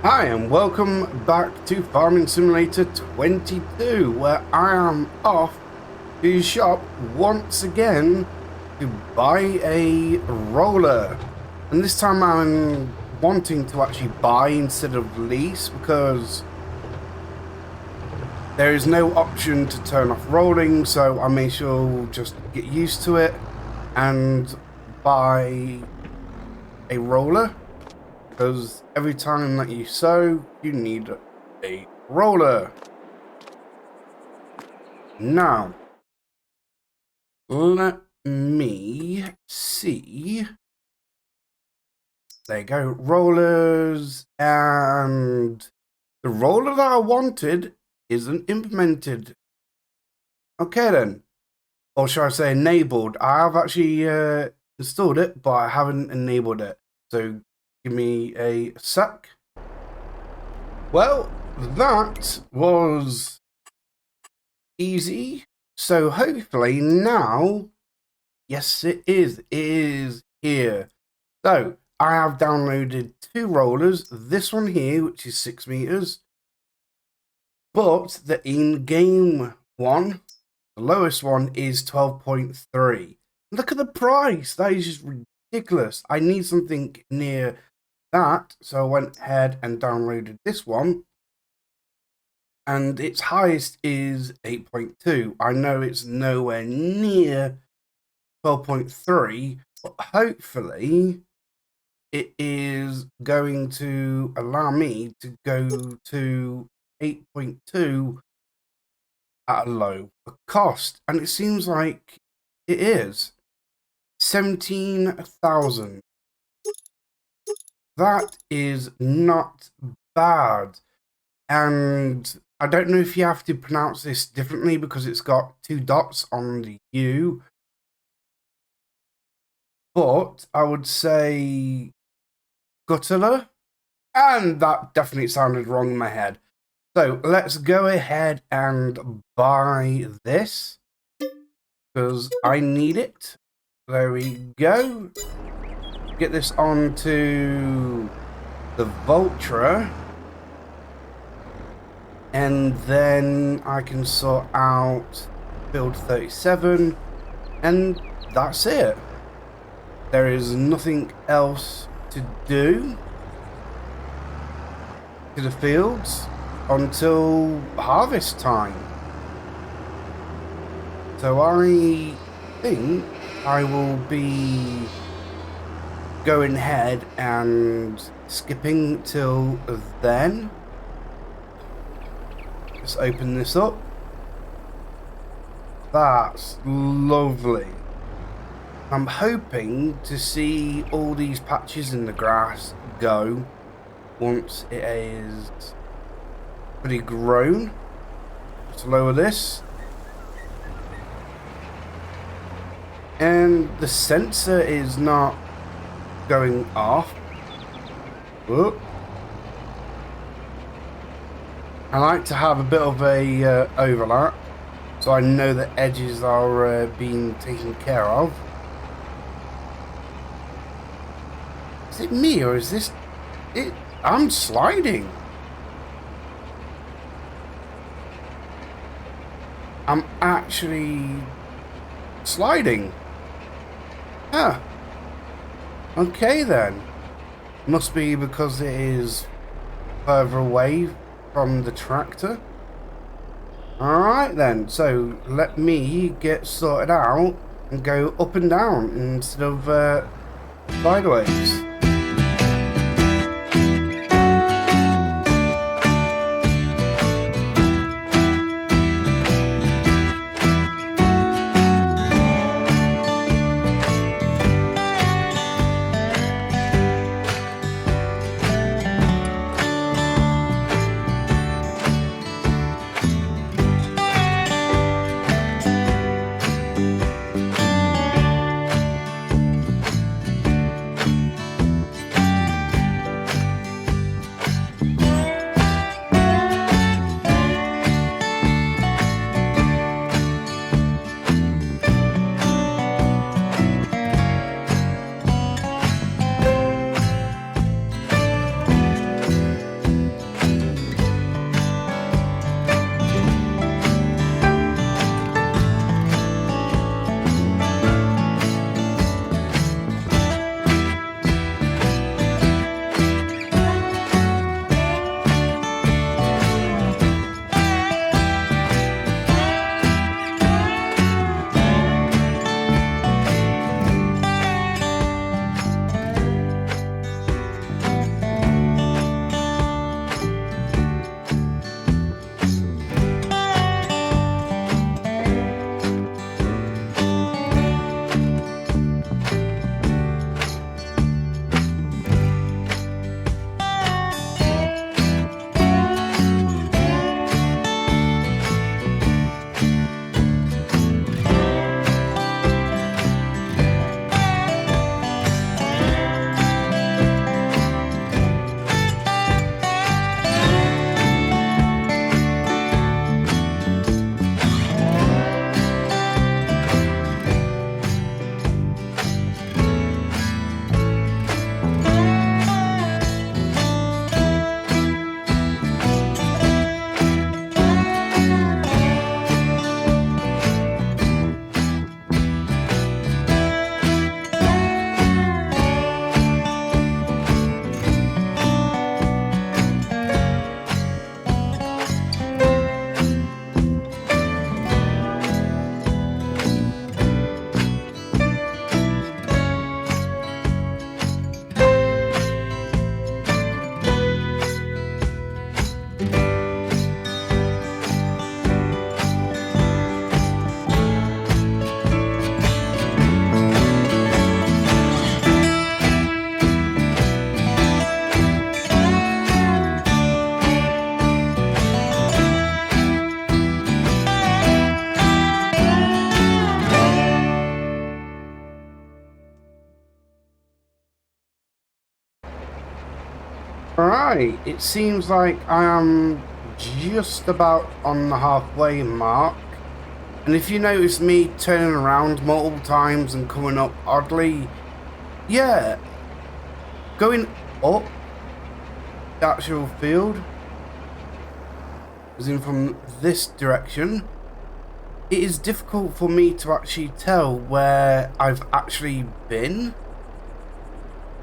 Hi and welcome back to Farming Simulator 22, where I am off to shop once again to buy a roller. And this time I'm wanting to actually buy instead of lease because there is no option to turn off rolling, so I may sure just get used to it and buy a roller. Because every time that you sow, you need a roller. Now, let me see. There you go, rollers, and the roller that I wanted isn't implemented. Okay then, or should I say enabled? I have actually installed it, but I haven't enabled it. So give me a sec. Well, that was easy. So hopefully now, yes it is here. So I have downloaded two rollers. This one here, which is 6 meters. But the in-game one, the lowest one, is 12.3. Look at the price. That is just ridiculous. I need something near that, so I went ahead and downloaded this one, and its highest is 8.2. I know it's nowhere near 12.3, but hopefully it is going to allow me to go to 8.2 at a low cost, and it seems like it is 17,000. That is not bad. And I don't know if you have to pronounce this differently because it's got 2 dots on the U. But I would say Guttler. And that definitely sounded wrong in my head. So let's go ahead and buy this because I need it. There we go. Get this onto the Vulture, and then I can sort out build 37, and that's it. There is nothing else to do to the fields until harvest time. So I think I will be going ahead and skipping till then. Let's open this up. That's lovely. I'm hoping to see all these patches in the grass go once it is pretty grown. Let's lower this. And the sensor is not going off. Whoop. I like to have a bit of a overlap so I know the edges are being taken care of. Is it me or is this it? I'm sliding. I'm actually sliding. Huh. Okay then. Must be because it is further away from the tractor. Alright then, so let me get sorted out and go up and down instead of sideways. Alright, it seems like I am just about on the halfway mark. And if you notice me turning around multiple times and coming up oddly, yeah, going up the actual field, as in from this direction, it is difficult for me to actually tell where I've actually been.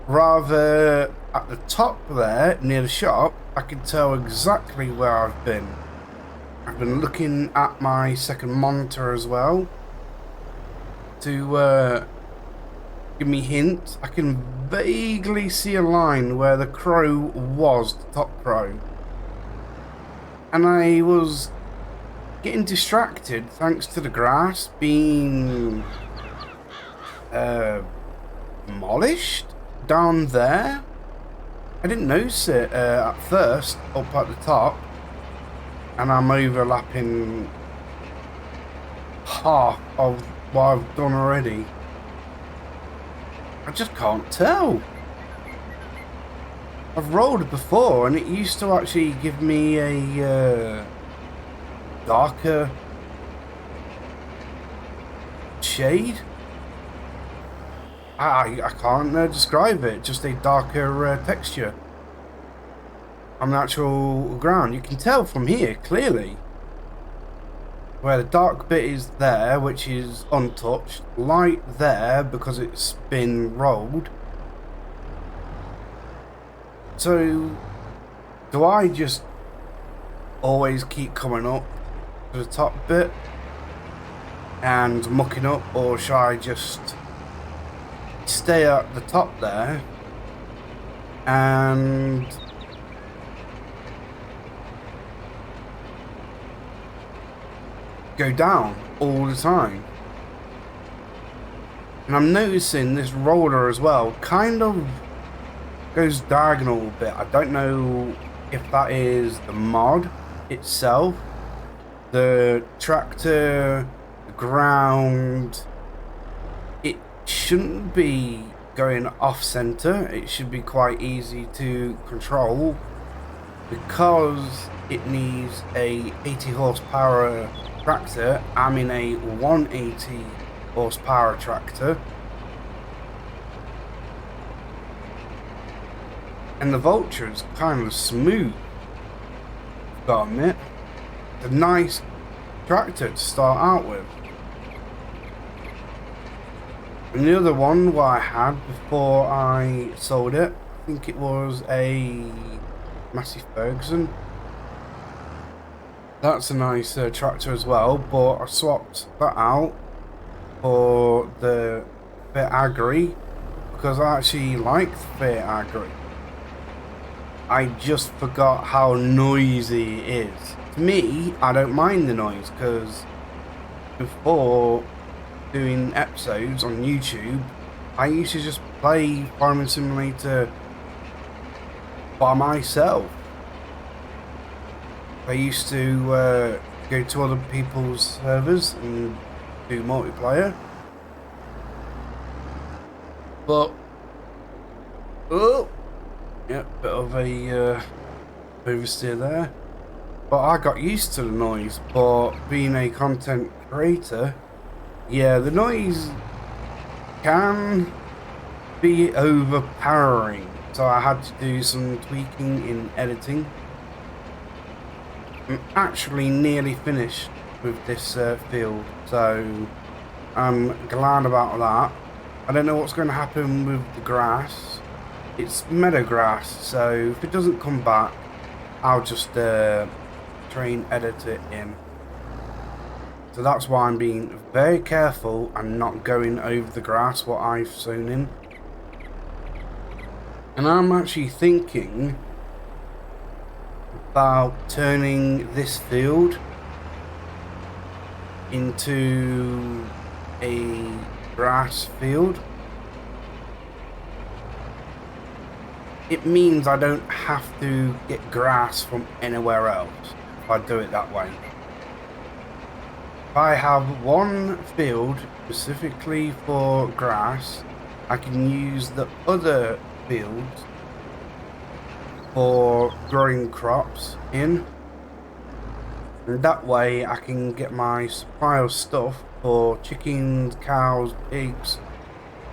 Rather, at the top there, near the shop, I can tell exactly where I've been. I've been looking at my second monitor as well to give me hints. I can vaguely see a line where the crow was, the top crow. And I was getting distracted thanks to the grass being demolished down there. I didn't notice it at first up at the top, and I'm overlapping half of what I've done already. I just can't tell. I've rolled it before and it used to actually give me a darker shade. I can't describe it, just a darker texture on the actual ground. You can tell from here clearly where the dark bit is there, which is untouched, light there because it's been rolled. So do I just always keep coming up to the top bit and mucking up, or should I just stay at the top there and go down all the time? And I'm noticing this roller as well kind of goes diagonal a bit. I don't know if that is the mod itself, the tractor, the ground. It shouldn't be going off center. It should be quite easy to control because it needs a 80 horsepower tractor. I'm in a 180 horsepower tractor, and the Vulture is kind of smooth, gotta admit. It's a nice tractor to start out with. And the other one what I had before I sold it, I think it was a Massey Ferguson. That's a nice tractor as well, but I swapped that out for the Fiat Agri because I actually like the Fiat Agri. I just forgot how noisy it is. To me, I don't mind the noise because before doing episodes on YouTube, I used to just play Farming Simulator by myself. I used to go to other people's servers and do multiplayer. But yeah, bit of a oversteer there. But I got used to the noise. But being a content creator, yeah, the noise can be overpowering. So I had to do some tweaking in editing. I'm actually nearly finished with this field, so I'm glad about that. I don't know what's going to happen with the grass. It's meadow grass, so if it doesn't come back, I'll just try and edit it in. So that's why I'm being very careful and not going over the grass what I've sown in. And I'm actually thinking about turning this field into a grass field. It means I don't have to get grass from anywhere else if I do it that way. If I have one field specifically for grass, I can use the other fields for growing crops in. And that way I can get my supply of stuff for chickens, cows, pigs,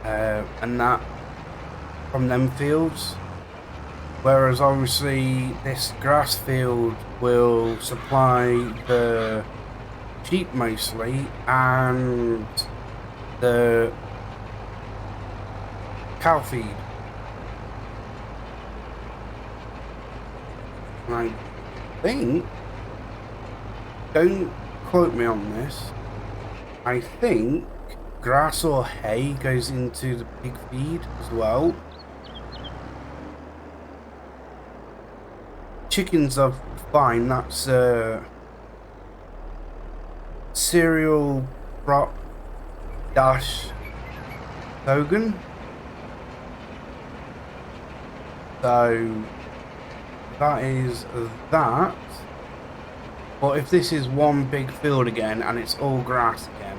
and that from them fields. Whereas obviously this grass field will supply the sheep mostly and the cow feed. And I think, don't quote me on this, I think grass or hay goes into the pig feed as well. Chickens are fine, that's cereal crop dash token. So that is that. But if this is one big field again and it's all grass again,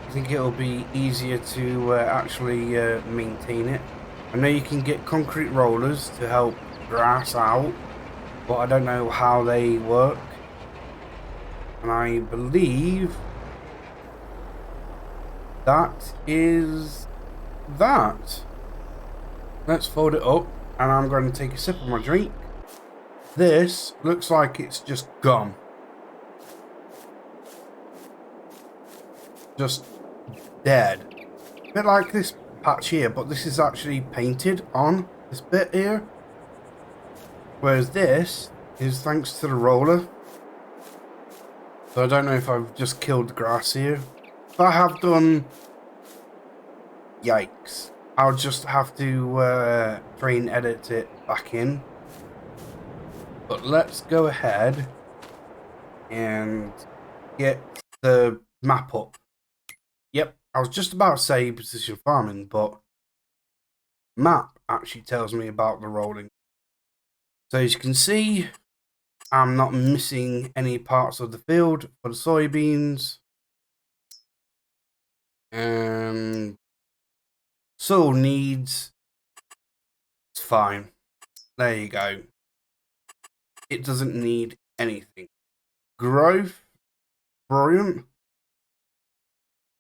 I think it'll be easier to actually maintain it. I know you can get concrete rollers to help grass out, but I don't know how they work. And I believe that is that. Let's fold it up and I'm going to take a sip of my drink. This looks like it's just gone. Just dead. A bit like this patch here, but this is actually painted on this bit here. Whereas this is thanks to the roller. So I don't know if I've just killed the grass here. If I have done, yikes. I'll just have to try and edit it back in. But let's go ahead and get the map up. Yep, I was just about to say precision farming, but map actually tells me about the rolling. So as you can see, I'm not missing any parts of the field for the soybeans. And soil needs, it's fine. There you go. It doesn't need anything. Growth, brilliant.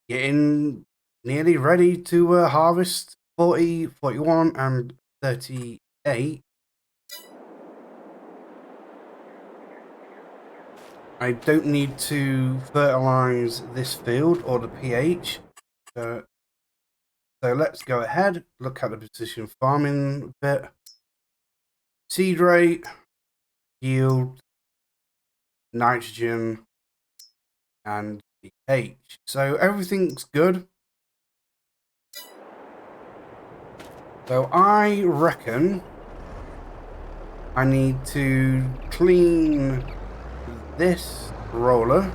Getting nearly ready to harvest 40, 41 and 38. I don't need to fertilize this field or the pH. So let's go ahead, look at the precision farming bit. Seed rate, yield, nitrogen, and pH. So everything's good. So I reckon I need to clean this roller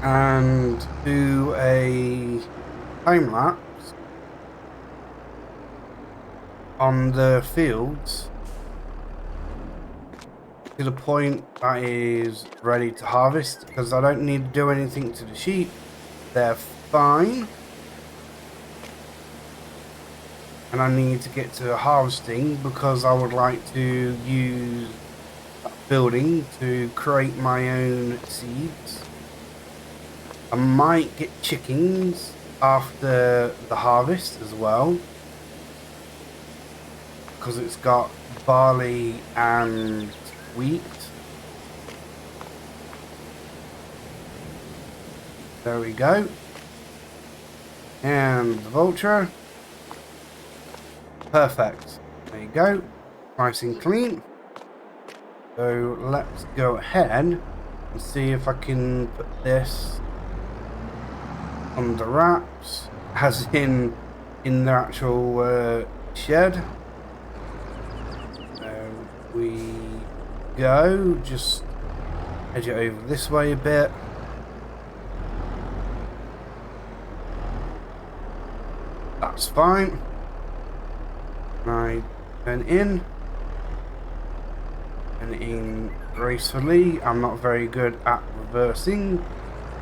and do a time lapse on the fields to the point that is ready to harvest, because I don't need to do anything to the sheep. They're fine. And I need to get to harvesting because I would like to use that building to create my own seeds. I might get chickens after the harvest as well, because it's got barley and wheat. There we go. And the vulture. Perfect. There you go. Nice and clean. So let's go ahead and see if I can put this under wraps, as in the actual shed. There we go. Just edge it over this way a bit. That's fine. I turn in gracefully. I'm not very good at reversing,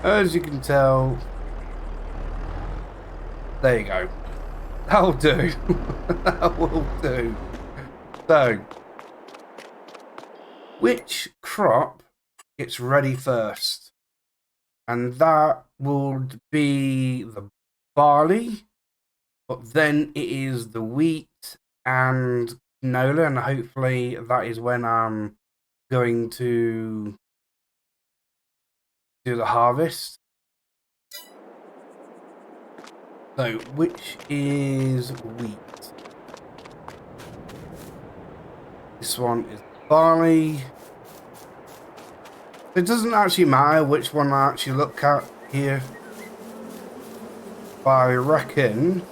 as you can tell. There you go. That'll do. That will do. So, which crop gets ready first? And that would be the barley, but then it is the wheat and canola, and hopefully that is when I'm going to do the harvest. So, which is wheat? This one is barley. It doesn't actually matter which one I actually look at here. But I reckon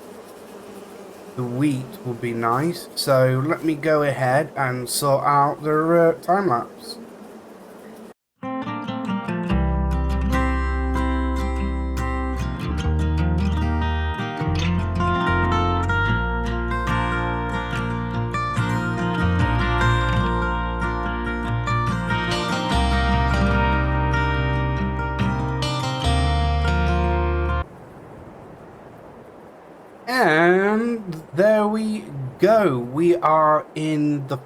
the wheat would be nice. So let me go ahead and sort out the time lapse. And there we go. We are in the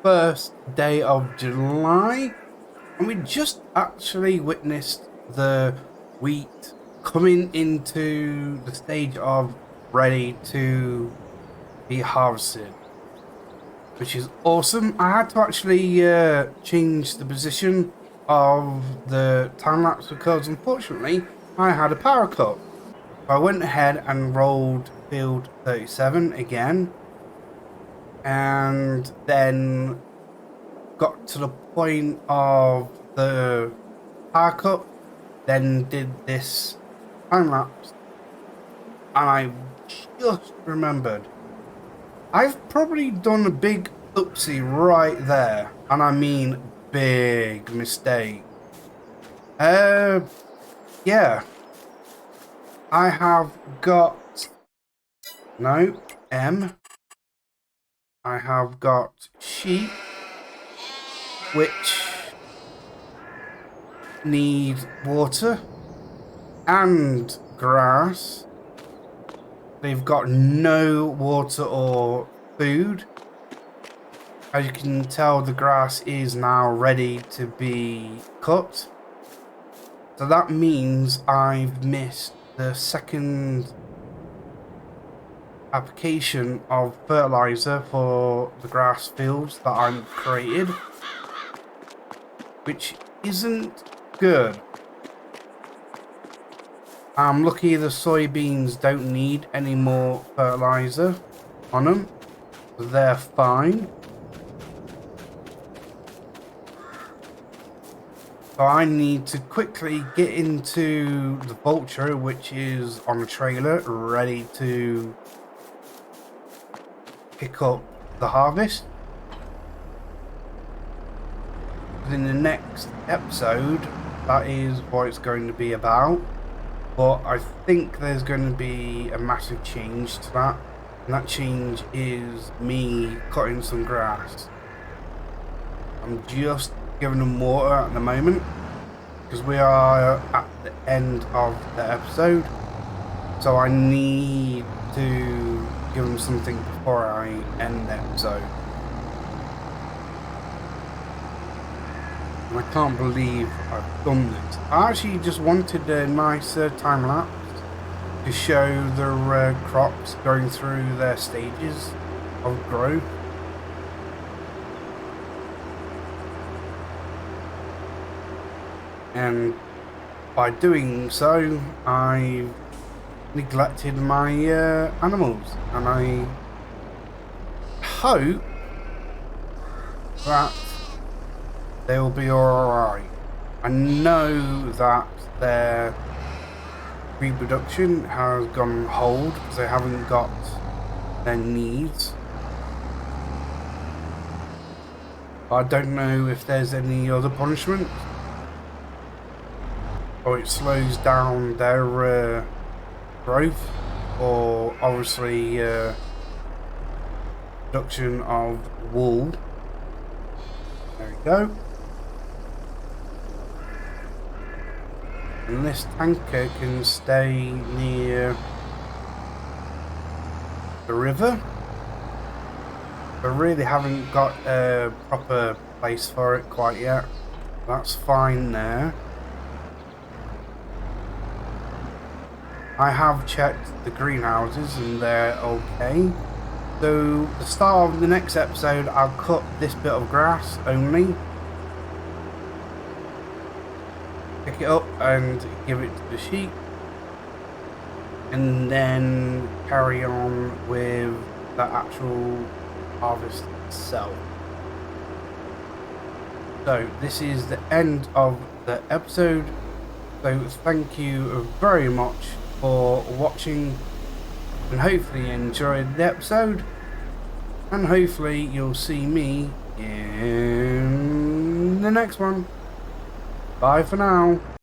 first day of July, and we just actually witnessed the wheat coming into the stage of ready to be harvested, which is awesome. I had to actually change the position of the time lapse because unfortunately I had a power cut. I went ahead and rolled field 37 again, and then got to the point of the power cut, then did this time lapse, and I just remembered I've probably done a big oopsie right there, and I mean big mistake. Yeah. I have got I have got sheep, which need water, and grass. They've got no water or food. As you can tell, the grass is now ready to be cut. So that means I've missed the second application of fertilizer for the grass fields that I've created, which isn't good. I'm lucky the soybeans don't need any more fertilizer on them, so they're fine. So I need to quickly get into the vulture, which is on the trailer, ready to pick up the harvest. In the next episode, that is what it's going to be about. But I think there's going to be a massive change to that. And that change is me cutting some grass. I'm just giving them water at the moment because we are at the end of the episode, so I need to give them something before I end the episode. And I can't believe I've done this. I actually just wanted a nice time lapse to show the crops going through their stages of growth. And by doing so, I neglected my animals, and I hope that they will be alright. I know that their reproduction has gone on hold because they haven't got their needs. I don't know if there's any other punishment, or it slows down their growth, or obviously production of wool. There we go. And this tanker can stay near the river. I really haven't got a proper place for it quite yet. That's fine there. I have checked the greenhouses and they're okay. So the start of the next episode, I'll cut this bit of grass only. Pick it up and give it to the sheep. And then carry on with the actual harvest itself. So this is the end of the episode. So thank you very much for watching, and hopefully you enjoyed the episode, and hopefully you'll see me in the next one. Bye for now.